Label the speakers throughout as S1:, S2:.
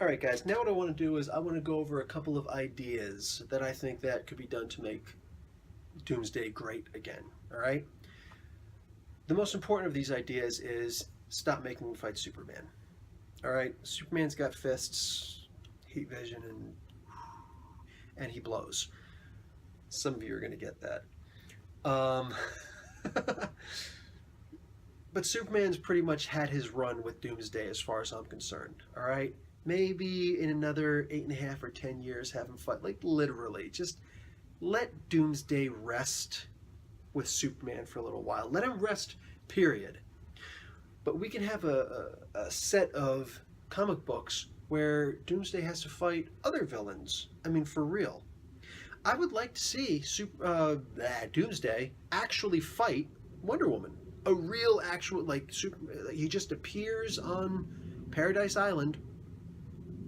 S1: All right, guys, now what I want to do is I want to go over a couple of ideas that I think that could be done to make Doomsday great again, all right? The most important of these ideas is stop making him fight Superman, all right? Superman's got fists, heat vision, and he blows. Some of you are going to get that. Um, but Superman's pretty much had his run with Doomsday as far as I'm concerned, all right? Maybe in another 8.5 or 10 years have him fight, like literally, just let Doomsday rest with Superman for a little while. Let him rest, period. But we can have a set of comic books where Doomsday has to fight other villains. I mean, for real. I would like to see Doomsday actually fight Wonder Woman. A real, actual, he just appears on Paradise Island,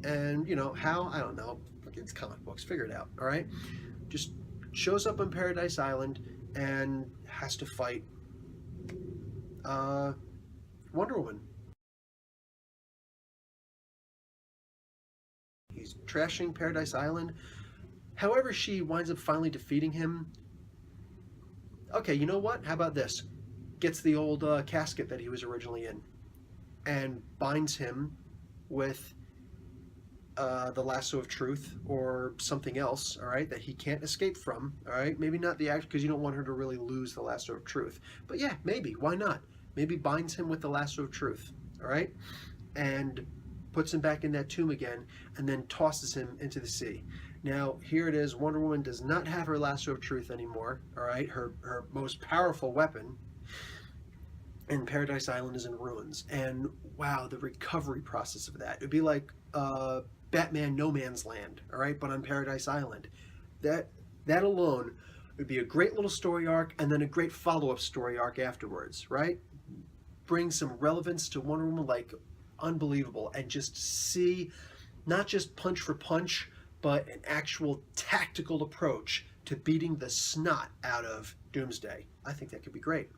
S1: and, you know, how? I don't know. It's comic books. Figure it out, all right? Just shows up on Paradise Island and has to fight Wonder Woman. He's trashing Paradise Island. However she winds up finally defeating him, okay, you know what? How about this? Gets the old casket that he was originally in and binds him with the lasso of truth or something else, all right, that he can't escape from, all right? Maybe not the act, because you don't want her to really lose the lasso of truth. But yeah, maybe, why not? Maybe binds him with the lasso of truth, all right? And puts him back in that tomb again, and then tosses him into the sea. Now, here it is. Wonder Woman does not have her lasso of truth anymore, all right? Her most powerful weapon, and Paradise Island is in ruins. And wow, the recovery process of that. It would be like Batman No Man's Land, all right, but on Paradise Island. That alone would be a great little story arc, and then a great follow-up story arc afterwards, right? Bring some relevance to Wonder Woman, like unbelievable, and just see not just punch for punch, but an actual tactical approach to beating the snot out of Doomsday. I think that could be great.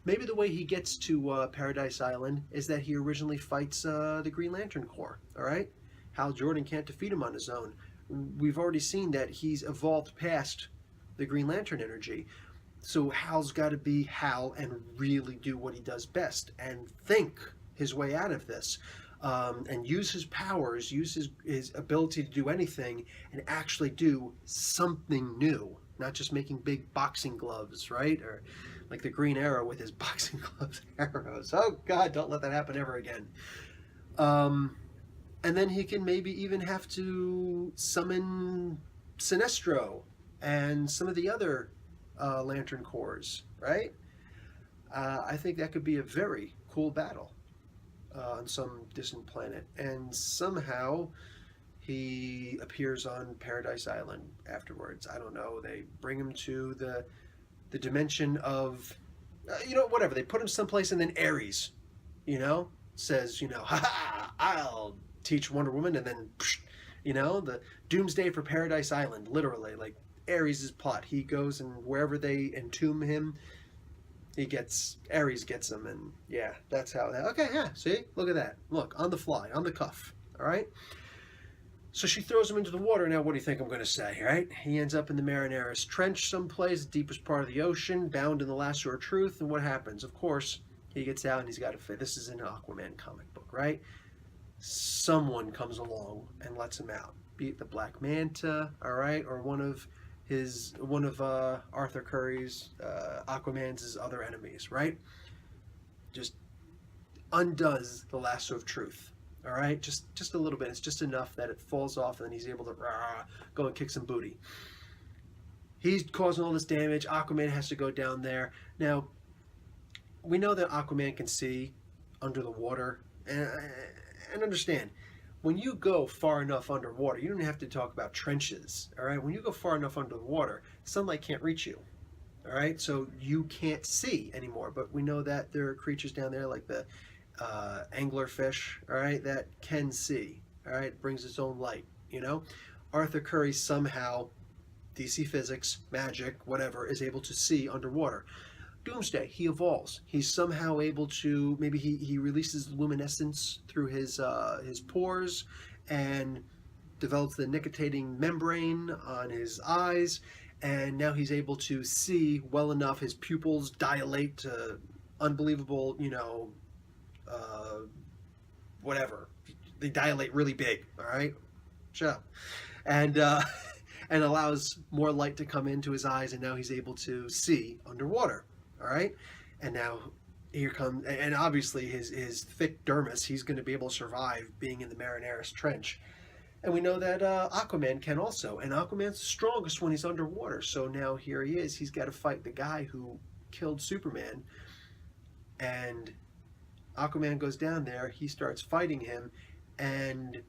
S1: Maybe the way he gets to Paradise Island is that he originally fights the Green Lantern Corps, all right? Hal Jordan can't defeat him on his own. We've already seen that he's evolved past the Green Lantern energy. So Hal's got to be Hal and really do what he does best and think his way out of this. And use his powers, use his ability to do anything, and actually do something new. Not just making big boxing gloves, right? Or like the Green Arrow with his boxing gloves and arrows. Oh God, don't let that happen ever again. And then he can maybe even have to summon Sinestro and some of the other Lantern Corps, right? I think that could be a very cool battle on some distant planet. And somehow he appears on Paradise Island afterwards. I don't know. They bring him to the dimension of, whatever. They put him someplace, and then Ares, says, ha, I'll teach Wonder Woman, and then, the Doomsday for Paradise Island, literally, like Ares' plot. He goes, and wherever they entomb him, Ares gets him, and yeah, that's how that, okay, yeah, see, look at that. Look, on the fly, on the cuff, all right? So she throws him into the water. Now, what do you think I'm going to say, right? He ends up in the Marineris Trench someplace, deepest part of the ocean, bound in the lasso of truth, and what happens? Of course, he gets out and he's got to fit. This is an Aquaman comic book, right? Someone comes along and lets him out. Be it the Black Manta, all right, or one of Arthur Curry's, Aquaman's other enemies, right? Just undoes the lasso of truth. All right, just a little bit. It's just enough that it falls off, and then he's able to go and kick some booty. He's causing all this damage. Aquaman has to go down there. Now, we know that Aquaman can see under the water, and understand, when you go far enough underwater, you don't have to talk about trenches. All right, when you go far enough under the water, sunlight can't reach you. All right, so you can't see anymore. But we know that there are creatures down there like the anglerfish, all right, that can see, all right, brings its own light, Arthur Curry somehow, DC physics, magic, whatever, is able to see underwater. Doomsday, he evolves. He's somehow able to, maybe he releases luminescence through his pores, and develops the nicotinating membrane on his eyes, and now he's able to see well enough. His pupils dilate to unbelievable, uh, whatever. They dilate really big. All right, shut up, and and allows more light to come into his eyes, and now he's able to see underwater. All right, and now here comes, and obviously his thick dermis, he's going to be able to survive being in the Marianas Trench. And we know that Aquaman can also, and Aquaman's the strongest when he's underwater. So now here he is. He's got to fight the guy who killed Superman, and Aquaman goes down there. He starts fighting him, and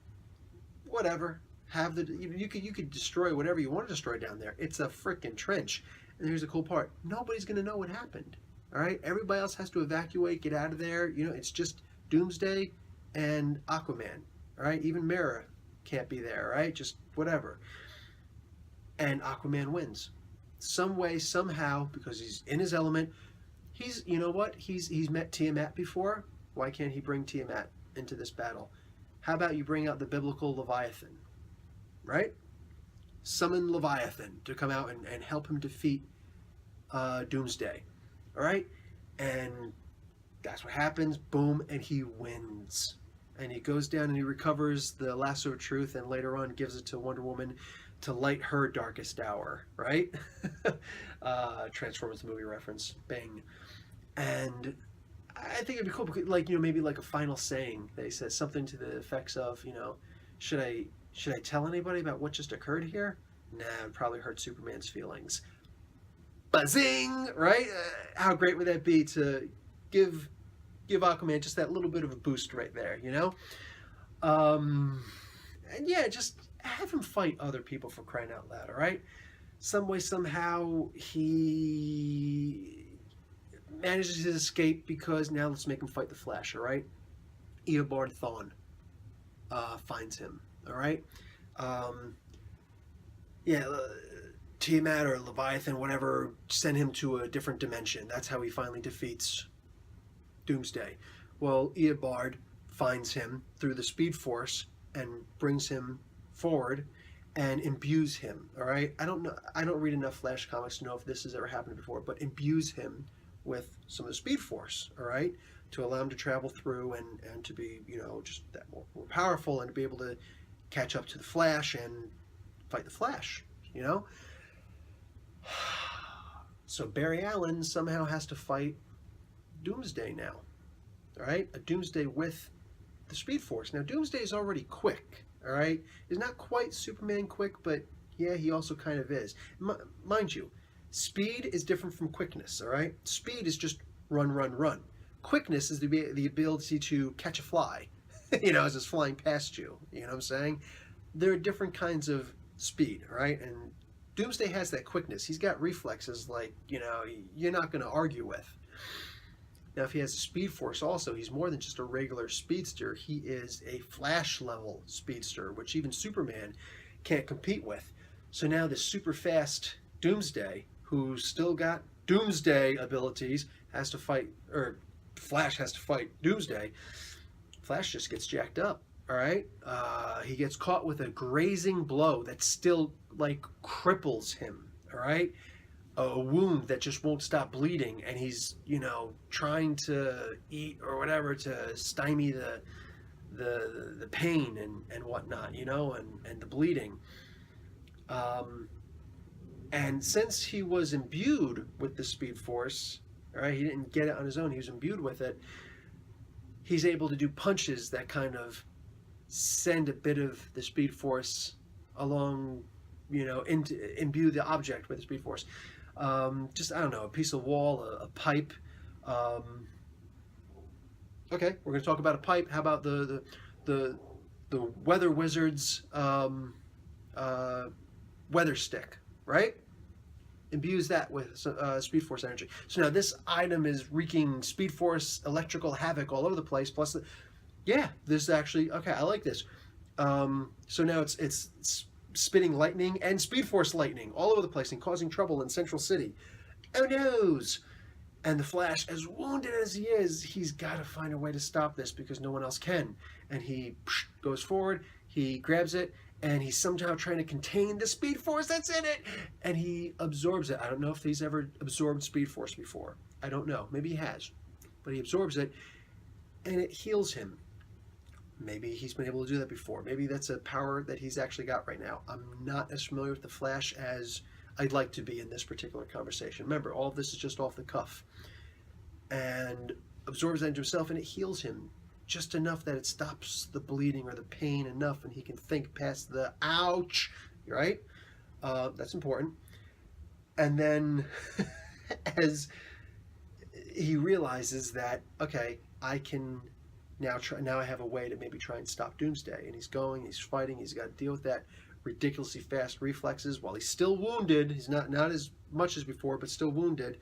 S1: whatever. You could destroy whatever you want to destroy down there. It's a freaking trench. And here's the cool part: nobody's gonna know what happened. All right, everybody else has to evacuate, get out of there. It's just Doomsday and Aquaman. All right, even Mera can't be there. Right, just whatever. And Aquaman wins, some way, somehow, because he's in his element. You know what? He's met Tiamat before. Why can't he bring Tiamat into this battle? How about you bring out the biblical Leviathan, right? Summon Leviathan to come out and help him defeat Doomsday, all right? And that's what happens, boom, and he wins. And he goes down and he recovers the lasso of truth, and later on gives it to Wonder Woman to light her darkest hour, right? Transformers movie reference, bang. And I think it'd be cool, like, maybe like a final saying that he says something to the effects of, should I tell anybody about what just occurred here? Nah, it probably hurt Superman's feelings. Buzzing, right? How great would that be to give Aquaman just that little bit of a boost right there, And yeah, just have him fight other people, for crying out loud, all right? Some way, somehow, he manages his escape, because now let's make him fight the Flash, all right? Eobard Thawne finds him, all right? Tiamat or Leviathan, whatever, send him to a different dimension. That's how he finally defeats Doomsday. Well, Eobard finds him through the Speed Force and brings him forward and imbues him, all right? I don't read enough Flash comics to know if this has ever happened before, but imbues him with some of the Speed Force, all right, to allow him to travel through and to be, just that more powerful, and to be able to catch up to the Flash and fight the Flash, So Barry Allen somehow has to fight Doomsday now, all right? A Doomsday with the Speed Force. Now, Doomsday is already quick, all right? He's not quite Superman quick, but yeah, he also kind of is. Mind you, speed is different from quickness, all right? Speed is just run, run, run. Quickness is the ability to catch a fly, as it's flying past you. You know what I'm saying? There are different kinds of speed, all right? And Doomsday has that quickness. He's got reflexes like, you're not going to argue with. Now, if he has a Speed Force also, he's more than just a regular speedster. He is a Flash-level speedster, which even Superman can't compete with. So now this super fast Doomsday, who's still got Doomsday abilities, has to fight, or Flash has to fight Doomsday. Flash just gets jacked up, all right? He gets caught with a grazing blow that still, cripples him, all right? A wound that just won't stop bleeding, and he's, trying to eat or whatever to stymie the pain and whatnot, and the bleeding. And since he was imbued with the Speed Force, all right, he didn't get it on his own, he was imbued with it, he's able to do punches that kind of send a bit of the Speed Force along, imbue the object with the Speed Force. Just, I don't know, a piece of wall, a pipe. Okay, we're going to talk about a pipe. How about the Weather Wizard's weather stick, right? Imbues that with Speed Force energy. So now this item is wreaking Speed Force electrical havoc all over the place. Plus, this is actually, okay, I like this. So now it's spitting lightning and Speed Force lightning all over the place and causing trouble in Central City. Oh noes! And the Flash, as wounded as he is, he's got to find a way to stop this because no one else can. And he goes forward, He grabs it, and he's somehow trying to contain the Speed Force that's in it, and he absorbs it. I don't know if he's ever absorbed Speed Force before. I don't know. Maybe he has. But he absorbs it, and it heals him. Maybe he's been able to do that before. Maybe that's a power that he's actually got right now. I'm not as familiar with the Flash as I'd like to be in this particular conversation. Remember, all of this is just off the cuff. And absorbs that into himself, and it heals him just enough that it stops the bleeding or the pain enough, and he can think past the ouch, right? That's important. And then as he realizes that, okay, I can now I have a way to maybe try and stop Doomsday. And he's fighting, he's got to deal with that ridiculously fast reflexes while he's still wounded. He's not as much as before, but still wounded.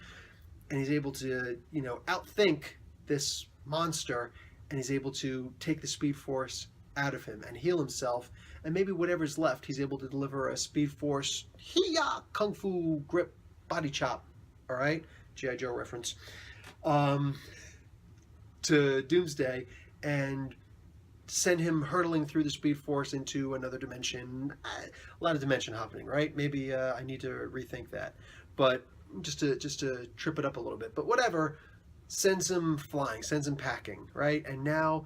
S1: And he's able to, outthink this monster, and he's able to take the Speed Force out of him and heal himself. And maybe whatever's left, he's able to deliver a Speed Force Hiya Kung Fu grip body chop. All right, G.I. Joe reference. To Doomsday, and send him hurtling through the Speed Force into another dimension. A lot of dimension hopping, right? Maybe I need to rethink that, but just to trip it up a little bit. But whatever, sends him flying, sends him packing, right? And now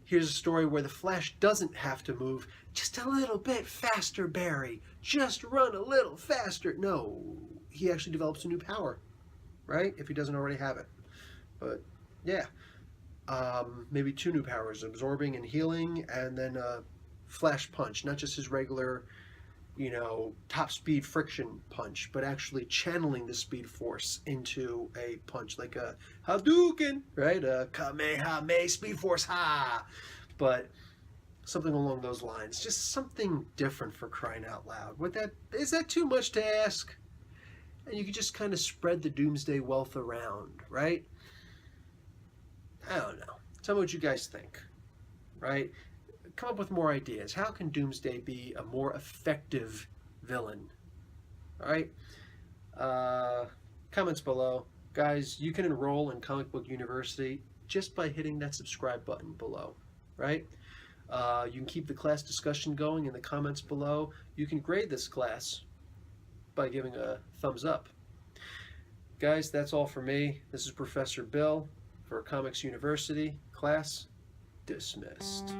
S1: here's a story where the Flash doesn't have to move just a little bit faster, Barry. Just run a little faster. No, he actually develops a new power, right? If he doesn't already have it. But yeah. Maybe two new powers, absorbing and healing, and then a flash punch, not just his regular, top speed friction punch, but actually channeling the Speed Force into a punch, like a Hadouken, right? A Kamehameha Speed Force, ha! But something along those lines. Just something different, for crying out loud. Is that too much to ask? And you could just kind of spread the Doomsday wealth around, right? I don't know. Tell me what you guys think, right? Come up with more ideas. How can Doomsday be a more effective villain? All right? Comments below. Guys, you can enroll in Comic Book University just by hitting that subscribe button below, right? You can keep the class discussion going in the comments below. You can grade this class by giving a thumbs up. Guys, that's all for me. This is Professor Bill for Comics University. Class dismissed.